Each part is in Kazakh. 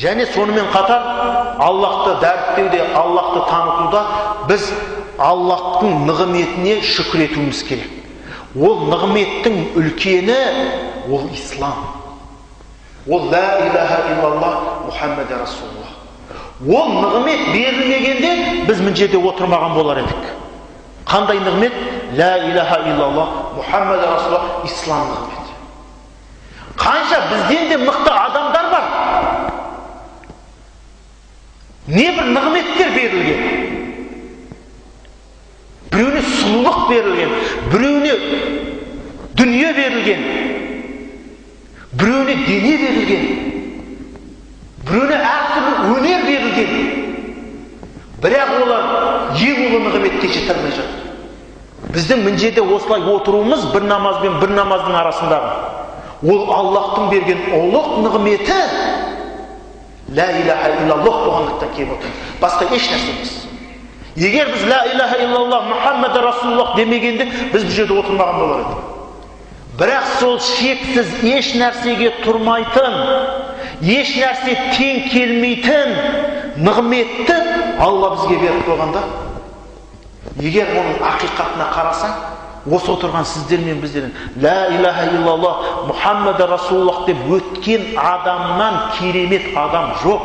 Және сонымен қатар Аллахты дәріптеуде, Аллахты танытуда біз Аллахтың нығметіне шүкір етуіміз керек. Ол нығметтің үлкені ол ислам. Ол ла илаха иллаллах Мұхаммад Расулуллах. Ол нығмет берілмегенде біз мына жерде отырмаған болар едік. Қандай нығмет? Ла илаха иллаллах Мұхаммад Расулуллах, ислам нығметі. Қанша бізден де мықты адамдар бар. Небір нығметтер берілген. Біреуіне сұлулық берілген, біреуіне дүние берілген, біреуіне дене берілген, біреуіне әртүрлі өнер берілген. Бірақ олар ең ұлы нығметке жете алмай жатыр. Біздің мына жерде осылай отыруымыз бір намаз бен бір намаздың арасындағы. Ол Аллахтың берген ұлық нығметі ла илаха иллаллах болғандықтан келіп отыр. Басқа еш нәрсе емес. Егер біз ла илаха иллаллах Мұхаммад Расулуллах демегенде біз бұл жерде отырмаған болар еді. Бірақ сол шексіз еш нәрсеге тұрмайтын, еш нәрсе тең келмейтін нығметті Алла бізге беріп қойғанда, егер оның ақиқатына қарасаң, осы отырған сіздер мен біздердің ла илаха иллаллах Мұхаммад Расулуллах деп өткен адамнан керемет адам жоқ.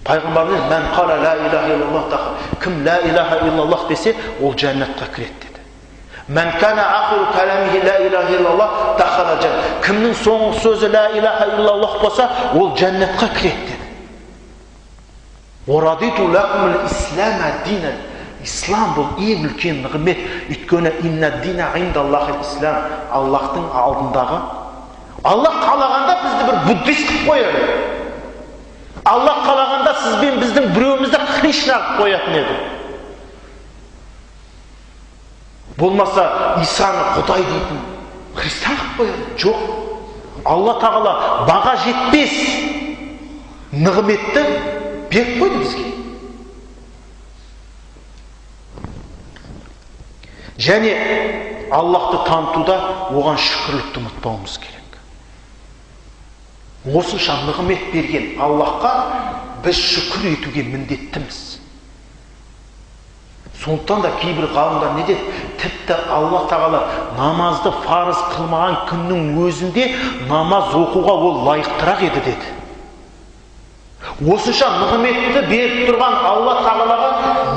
Пайғамбарымыз мән қала ла илаха иллаллах, кім ла илаха иллаллах десе, ол жәннатқа кіреді деді. Мән кана ақыру кәләмихи ла илаха иллаллах дахала жәннат. Кімнің соңғы сөзі ла илаха иллаллах болса, ол жәннатқа кіреді деді. Орадиту лакумул ислама динан. Ислам бұл ең үлкен нығмет. Өйткені инна дина индаллахи ислам. Аллахтың алдындағы. Аллах қалағанда бізді бір буддист қылып қояды. Аллах қалағанда сіз бен біздің біреуімізді Кришна қылып қоятын еді. Болмаса Исаны Құдай дейтін христиан қылып қояды. Жоқ. Алла тағала баға жетпес нығметті беріп қойды бізге. Және Аллахты танытуда оған шүкірлікті ұмытпауымыз керек. Осынша нығмет берген Аллахқа біз шүкір етуге міндеттіміз. Сондықтан да кейбір ғалымдар не деді? Тіпті Аллах тағала намазды фарыз қылмаған күннің өзінде намаз оқуға ол лайықтырақ еді деді. Осынша нығметті беріп тұрған Алла тағалаға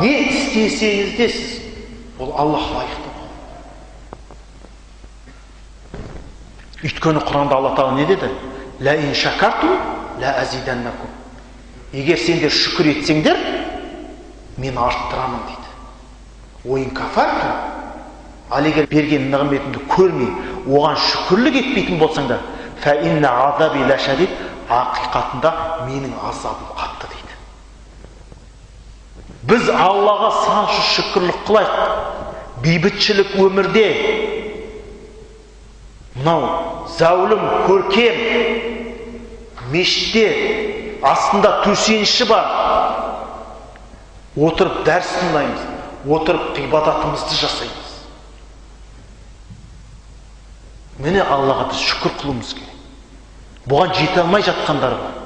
не істесеңіз де сіз, ол Аллах лайықты. Өйткені Құранда Алла тағала не деді? Ла ин шакартум ла азиданнакум. Егер сендер шүкір етсеңдер, мен арттырамын дейді. Ойын кафартум, ал егер берген нығметімді көрмей, оған шүкірлік етпейтін болсаңдар, фа инна азаби ла шадид, ақиқатында менің азабым қатты дейді. Біз Аллаға саншы шүкірлік қылайық. Бейбітшілік өмірде, мынау зәулім көркем мешітте астында төсеніші бар. Отырып дәріс тыңдаймыз, отырып ғибадатымызды жасаймыз. Міне Аллаға біз шүкір қылуымыз керек. Бұған жете алмай жатқандар бар.